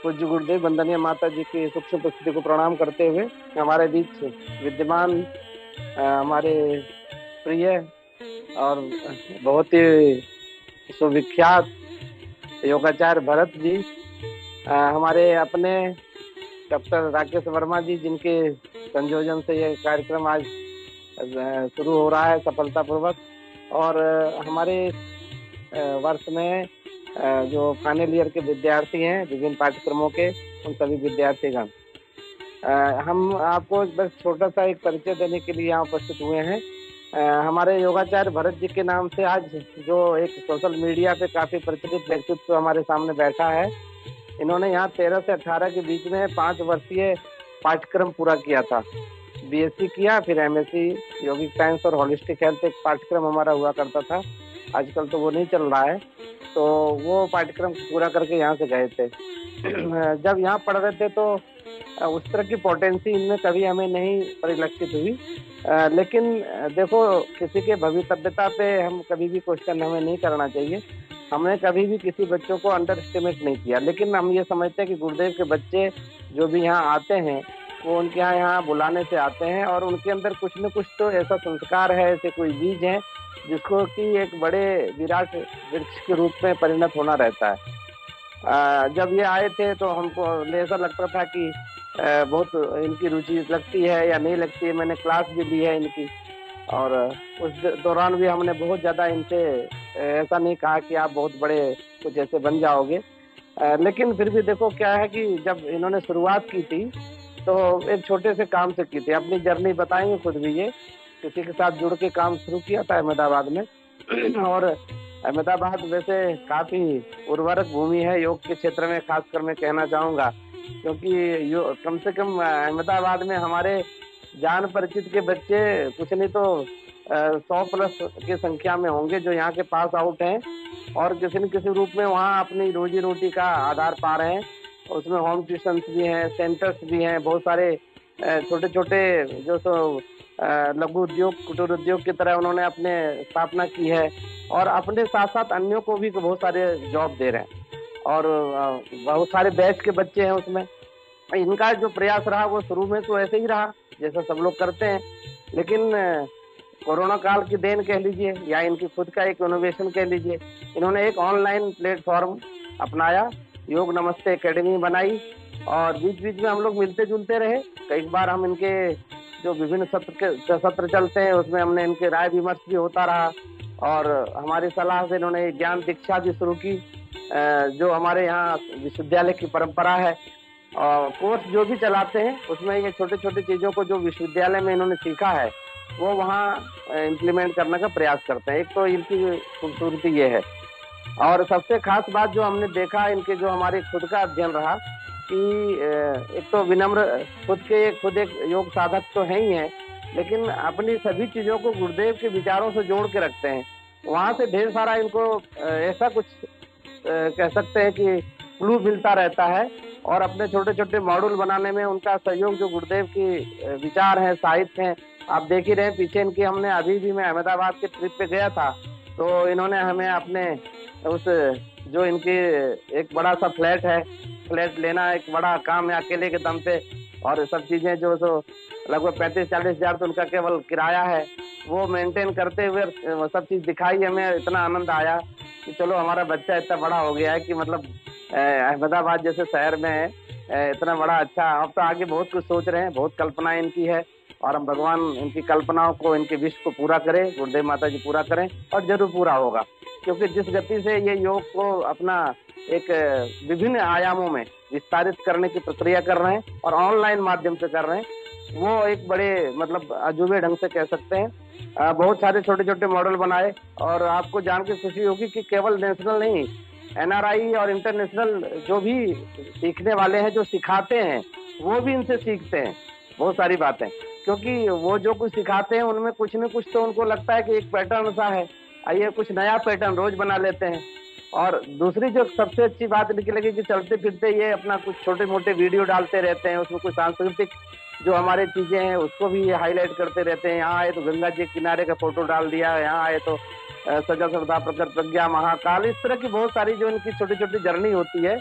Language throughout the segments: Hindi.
पूज्य गुरुदेव वंदनीय माता जी की सूक्ष्म उपस्थिति को प्रणाम करते हुए हमारे बीच विद्यमान हमारे प्रिय और बहुत ही सुविख्यात योगाचार्य भरत जी, हमारे अपने डॉक्टर राकेश वर्मा जी, जिनके संयोजन से ये कार्यक्रम आज शुरू हो रहा है सफलतापूर्वक। और हमारे वर्ष में जो फाइनल ईयर के विद्यार्थी हैं विभिन्न पाठ्यक्रमों के, उन सभी विद्यार्थीगण, हम आपको बस छोटा सा एक परिचय देने के लिए यहाँ उपस्थित हुए हैं। हमारे योगाचार्य भरत जी के नाम से आज जो एक सोशल मीडिया पे काफी प्रचलित व्यक्तित्व हमारे सामने बैठा है, इन्होंने यहाँ 13 से 18 के बीच में 5 वर्षीय पाठ्यक्रम पूरा किया था। बीएससी किया, फिर एमएससी योगिक साइंस और होलिस्टिक हेल्थ एक पाठ्यक्रम हमारा हुआ करता था। आजकल तो वो नहीं चल रहा है, तो वो पाठ्यक्रम पूरा करके यहाँ से गए थे। जब यहाँ पढ़ रहे थे तो उस तरह की पोटेंसी इनमें कभी हमें नहीं परिलक्षित हुई। लेकिन देखो, किसी के भवितव्यता पे हम कभी भी क्वेश्चन हमें नहीं करना चाहिए। हमने कभी भी किसी बच्चों को अंडर एस्टिमेट नहीं किया, लेकिन हम ये समझते हैं कि गुरुदेव के बच्चे जो भी यहाँ आते हैं वो उनके यहाँ बुलाने से आते हैं, और उनके अंदर कुछ न कुछ तो ऐसा संस्कार है, ऐसे कोई बीज है जिसको कि एक बड़े विराट वृक्ष के रूप में परिणत होना रहता है। जब ये आए थे तो हमको ऐसा लगता था कि बहुत इनकी रुचि लगती है या नहीं लगती है। मैंने क्लास भी ली है इनकी, और उस दौरान भी हमने बहुत ज़्यादा इनसे ऐसा नहीं कहा कि आप बहुत बड़े कुछ ऐसे बन जाओगे। लेकिन फिर भी देखो क्या है कि जब इन्होंने शुरुआत की थी तो एक छोटे से काम से की थी। अपनी जर्नी बताएंगे खुद भी, ये किसी के साथ जुड़ के काम शुरू किया था अहमदाबाद में। और अहमदाबाद वैसे काफ़ी उर्वरक भूमि है योग के क्षेत्र में, खासकर मैं कहना चाहूँगा, क्योंकि कम से कम अहमदाबाद में हमारे जान परिचित के बच्चे कुछ नहीं तो 100 प्लस की संख्या में होंगे जो यहाँ के पास आउट हैं और किसी न किसी रूप में वहाँ अपनी रोजी रोटी का आधार पा रहे हैं। उसमें होम ट्यूशन्स भी हैं, सेंटर्स भी हैं, बहुत सारे छोटे छोटे जो तो लघु उद्योग कुटीर उद्योग की तरह उन्होंने अपने स्थापना की है, और अपने साथ साथ अन्यों को भी बहुत सारे जॉब दे रहे हैं। और बहुत सारे बैच के बच्चे हैं उसमें। इनका जो प्रयास रहा वो शुरू में तो ऐसे ही रहा जैसा सब लोग करते हैं, लेकिन कोरोना काल की देन कह लीजिए या इनकी खुद का एक इनोवेशन कह लीजिए, इन्होंने एक ऑनलाइन प्लेटफॉर्म अपनाया, योग नमस्ते एकेडमी बनाई, और बीच बीच में हम लोग मिलते जुलते रहे। कई बार हम इनके जो विभिन्न सत्र चलते हैं उसमें हमने इनके राय विमर्श भी होता रहा, और हमारी सलाह से इन्होंने ज्ञान दीक्षा भी शुरू की, जो हमारे यहाँ विश्वविद्यालय की परंपरा है। और कोर्स जो भी चलाते हैं उसमें ये छोटे छोटे चीज़ों को जो विश्वविद्यालय में इन्होंने सीखा है वो वहाँ इम्प्लीमेंट करने का प्रयास करते हैं। एक तो इनकी खूबसूरती ये है, और सबसे खास बात जो हमने देखा इनके जो हमारे खुद का अध्ययन रहा कि एक तो विनम्र, खुद एक योग साधक तो है ही है, लेकिन अपनी सभी चीज़ों को गुरुदेव के विचारों से जोड़ के रखते हैं। वहाँ से ढेर सारा इनको ऐसा कुछ कह सकते हैं कि क्लू मिलता रहता है, और अपने छोटे छोटे मॉड्यूल बनाने में उनका सहयोग, जो गुरुदेव की विचार हैं, साहित्य हैं, आप देख ही रहे हैं पीछे इनकी। हमने अभी भी, मैं अहमदाबाद के ट्रिप पे गया था तो इन्होंने हमें अपने उस जो इनकी एक बड़ा सा फ्लैट है, फ्लैट लेना एक बड़ा काम है अकेले के दम पे, और सब चीज़ें जो सो लगभग 35-40 हज़ार तो उनका केवल किराया है, वो मेंटेन करते हुए वो सब चीज़ दिखाई। हमें इतना आनंद आया कि चलो हमारा बच्चा इतना बड़ा हो गया है कि मतलब अहमदाबाद जैसे शहर में है, इतना बड़ा अच्छा। अब तो आगे बहुत कुछ सोच रहे हैं, बहुत कल्पना इनकी है, और हम भगवान इनकी कल्पनाओं को, इनके विश को पूरा करें, गुरुदेव माता जी पूरा करें, और जरूर पूरा होगा। क्योंकि जिस गति से ये योग को अपना एक विभिन्न आयामों में विस्तारित करने की प्रक्रिया कर रहे हैं और ऑनलाइन माध्यम से कर रहे हैं, वो एक बड़े मतलब अजूबे ढंग से कह सकते हैं। बहुत सारे छोटे छोटे मॉडल बनाए, और आपको जान के खुशी होगी कि केवल नेशनल नहीं, एनआरआई और इंटरनेशनल जो भी सीखने वाले हैं, जो सिखाते हैं, वो भी इनसे सीखते हैं बहुत सारी बातें। क्योंकि वो जो कुछ सिखाते हैं उनमें कुछ न कुछ तो उनको लगता है कि एक पैटर्न सा है, आइए कुछ नया पैटर्न रोज बना लेते हैं। और दूसरी जो सबसे अच्छी बात निकलेगी कि चलते फिरते ये अपना कुछ छोटे मोटे वीडियो डालते रहते हैं, उसमें कुछ सांस्कृतिक जो हमारे चीजें हैं उसको भी ये हाईलाइट करते रहते हैं। यहाँ आए तो गंगा जी के किनारे का फोटो डाल दिया, यहाँ आए तो सजा श्रद्धा प्रकट प्रज्ञा महाकाल, इस तरह की बहुत सारी जो इनकी छोटी छोटी जर्नी होती है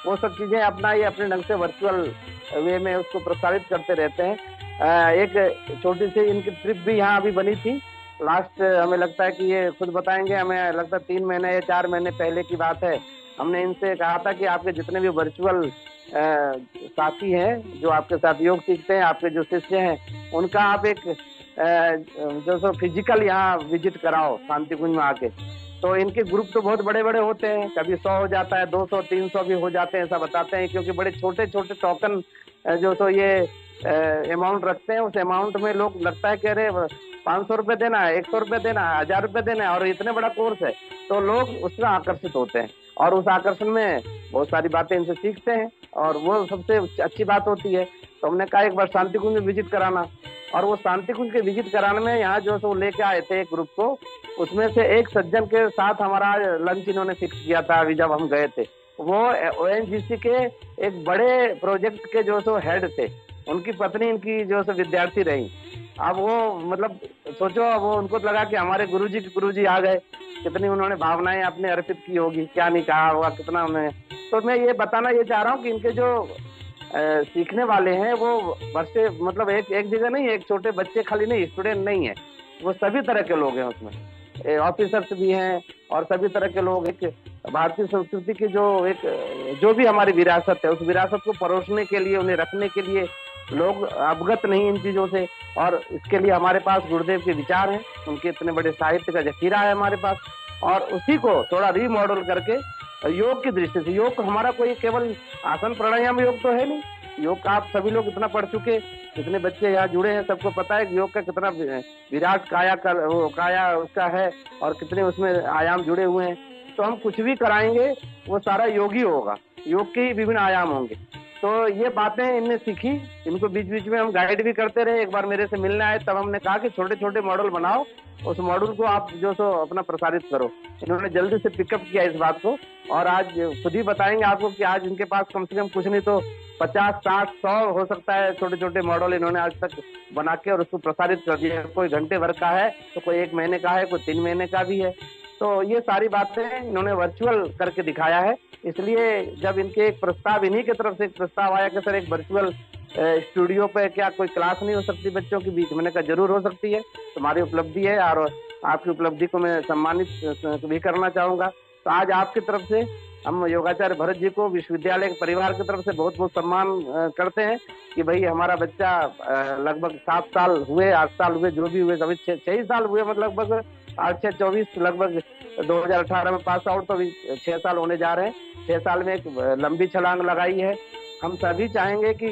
वो सब चीजें अपना ये अपने ढंग से वर्चुअल वे में उसको प्रसारित करते रहते हैं। एक छोटी सी इनकी ट्रिप भी यहाँ अभी बनी थी लास्ट, हमें लगता है कि ये खुद बताएंगे, हमें लगता है 3 महीने या 4 महीने पहले की बात है। हमने इनसे कहा था कि आपके जितने भी वर्चुअल साथी हैं जो आपके साथ योग सीखते हैं, आपके जो शिष्य हैं, उनका आप एक जो सो फिजिकल यहाँ विजिट कराओ शांति कुंज में आके। तो इनके ग्रुप तो बहुत बड़े बड़े होते हैं, कभी 100 हो जाता है, 200 300 भी हो जाते हैं, ऐसा बताते हैं, क्योंकि बड़े छोटे छोटे टोकन जो तो ये अमाउंट रखते हैं। उस अमाउंट में लोग लगता है कि अरे 500 रुपये देना है, 100 रुपये देना है, 1000 रुपये देना है, और इतने बड़ा कोर्स है, तो लोग उसमें आकर्षित होते हैं और उस आकर्षण में बहुत सारी बातें इनसे सीखते हैं, और वो सबसे अच्छी बात होती है। तो हमने कहा एक बार शांति कुंज में विजिट कराना, और वो शांति कुंज के विजिट कराने में यहाँ जो सो लेके आए थे एक ग्रुप को, उसमें से एक सज्जन के साथ हमारा लंच इन्होंने फिक्स किया था अभी जब हम गए थे। वो ओएनजीसी के एक बड़े प्रोजेक्ट के जो सो हेड थे, उनकी पत्नी इनकी जो सो विद्यार्थी रही। अब वो मतलब सोचो, वो उनको लगा कि हमारे गुरुजी के गुरुजी आ गए, कितनी उन्होंने भावनाएं अपने अर्पित की होगी, क्या नहीं कहा होगा, कितना उन्हें। तो मैं ये बताना ये चाह रहा हूँ कि इनके जो सीखने वाले हैं वो वर्षे मतलब एक एक जगह नहीं है, एक छोटे बच्चे खाली नहीं, स्टूडेंट नहीं है, वो सभी तरह के लोग हैं उसमें, ऑफिसर्स भी हैं और सभी तरह के लोग। एक भारतीय संस्कृति की जो एक जो भी हमारी विरासत है, उस विरासत को परोसने के लिए, उन्हें रखने के लिए लोग अवगत नहीं इन चीजों से, और इसके लिए हमारे पास गुरुदेव के विचार हैं, उनके इतने बड़े साहित्य का जखीरा है हमारे पास, और उसी को थोड़ा रीमॉडल करके योग की दृष्टि से। योग हमारा कोई केवल आसन प्राणायाम योग तो है नहीं, योग का आप सभी लोग इतना पढ़ चुके, जितने बच्चे यहाँ जुड़े हैं सबको पता है कि योग का कितना विराट काया का वो काया उसका है, और कितने उसमें आयाम जुड़े हुए हैं। तो हम कुछ भी कराएंगे वो सारा योग ही होगा, योग के ही विभिन्न आयाम होंगे। तो ये बातें इनने सीखी, इनको बीच बीच में हम गाइड भी करते रहे। एक बार मेरे से मिलने आए तब हमने कहा कि छोटे छोटे मॉडल बनाओ, उस मॉडल को आप जो सो अपना प्रसारित करो। इन्होंने जल्दी से पिकअप किया इस बात को, और आज खुद ही बताएंगे आपको कि आज इनके पास कम से कम कुछ नहीं तो 50 60 100 हो सकता है छोटे छोटे मॉडल इन्होंने आज तक बना के और उसको प्रसारित कर दिया। कोई घंटे भर का है, तो कोई 1 महीने का है, कोई 3 महीने का भी है। तो ये सारी बातें इन्होंने वर्चुअल करके दिखाया है। इसलिए जब इनके एक प्रस्ताव, इन्हीं की तरफ से एक प्रस्ताव आया कि सर एक वर्चुअल स्टूडियो पे क्या कोई क्लास नहीं हो सकती बच्चों के बीच, मैंने कहा जरूर हो सकती है, तुम्हारी उपलब्धि है और आपकी उपलब्धि को मैं सम्मानित भी करना चाहूंगा। तो आज आपकी तरफ से हम योगाचार्य भरत जी को विश्वविद्यालय के परिवार की तरफ से बहुत बहुत सम्मान करते हैं कि भाई हमारा बच्चा लगभग 7 साल हुए, 8 साल हुए, जो भी हुए, सभी 6 साल हुए, मतलब लगभग 8 6 24, लगभग 2018 में पास आउट, तो अभी 6 साल होने जा रहे हैं। 6 साल में एक लंबी छलांग लगाई है। हम सभी चाहेंगे कि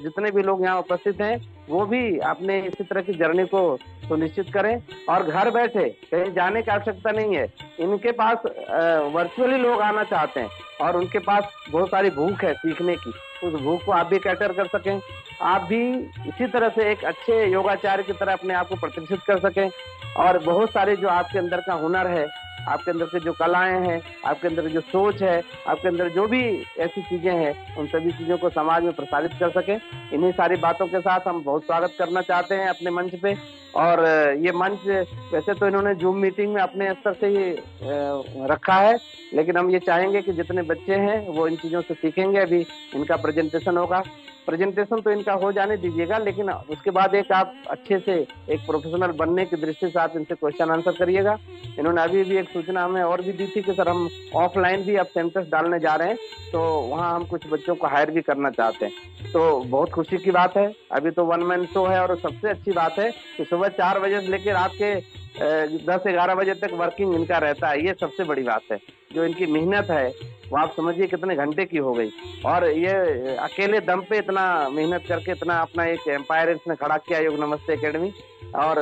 जितने भी लोग यहाँ उपस्थित हैं वो भी अपने इसी तरह की जर्नी को सुनिश्चित करें, और घर बैठे कहीं जाने की आवश्यकता नहीं है। इनके पास वर्चुअली लोग आना चाहते हैं और उनके पास बहुत सारी भूख है सीखने की, उस भूख को आप भी कैटर कर सकें, आप भी इसी तरह से एक अच्छे योगाचार्य की तरह अपने आप को प्रतिष्ठित कर सकें, और बहुत सारे जो आपके अंदर का हुनर है, आपके अंदर के जो कलाएं हैं, आपके अंदर जो सोच है, आपके अंदर जो भी ऐसी चीजें हैं, उन सभी चीजों को समाज में प्रसारित कर सके। इन्हीं सारी बातों के साथ हम बहुत स्वागत करना चाहते हैं अपने मंच पे। और ये मंच वैसे तो इन्होंने जूम मीटिंग में अपने स्तर से ही रखा है, लेकिन हम ये चाहेंगे कि जितने बच्चे हैं वो इन चीजों से सीखेंगे। अभी इनका प्रेजेंटेशन होगा, प्रेजेंटेशन तो इनका हो जाने दीजिएगा, लेकिन उसके बाद एक आप अच्छे से एक प्रोफेशनल बनने की दृष्टि से आप इनसे क्वेश्चन आंसर करिएगा। इन्होंने अभी भी एक सूचना हमें और भी दी थी कि सर हम ऑफलाइन भी अब सेंटर्स डालने जा रहे हैं, तो वहाँ हम कुछ बच्चों को हायर भी करना चाहते हैं। तो बहुत खुशी की बात है। अभी तो 1 मैन शो है, और सबसे अच्छी बात है कि सुबह 4 बजे से लेकर रात के 10 11 बजे तक वर्किंग इनका रहता है। ये सबसे बड़ी बात है। जो इनकी मेहनत है वो आप समझिए कितने घंटे की हो गई, और ये अकेले दम पे इतना मेहनत करके इतना अपना एक एम्पायर इसने खड़ा किया, योग नमस्ते एकेडमी, और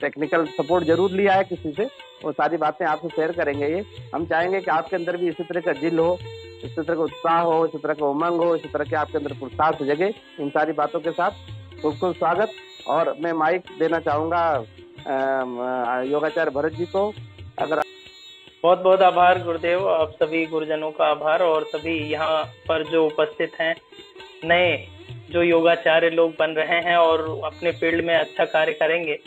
टेक्निकल सपोर्ट जरूर लिया है किसी से। वो सारी बातें आपसे शेयर करेंगे। ये हम चाहेंगे कि आपके अंदर भी इसी तरह का जिल हो, इसी तरह का उत्साह हो, इसी तरह का उमंग हो, इसी तरह के आपके अंदर पुरुषार्थ जगे। इन सारी बातों के साथ खूब खूब स्वागत। और मैं माइक देना चाहूंगा योगाचार्य भरत जी को। अगर बहुत बहुत आभार गुरुदेव, आप सभी गुरुजनों का आभार, और सभी यहाँ पर जो उपस्थित हैं, नए जो योगाचार्य लोग बन रहे हैं और अपने फील्ड में अच्छा कार्य करेंगे।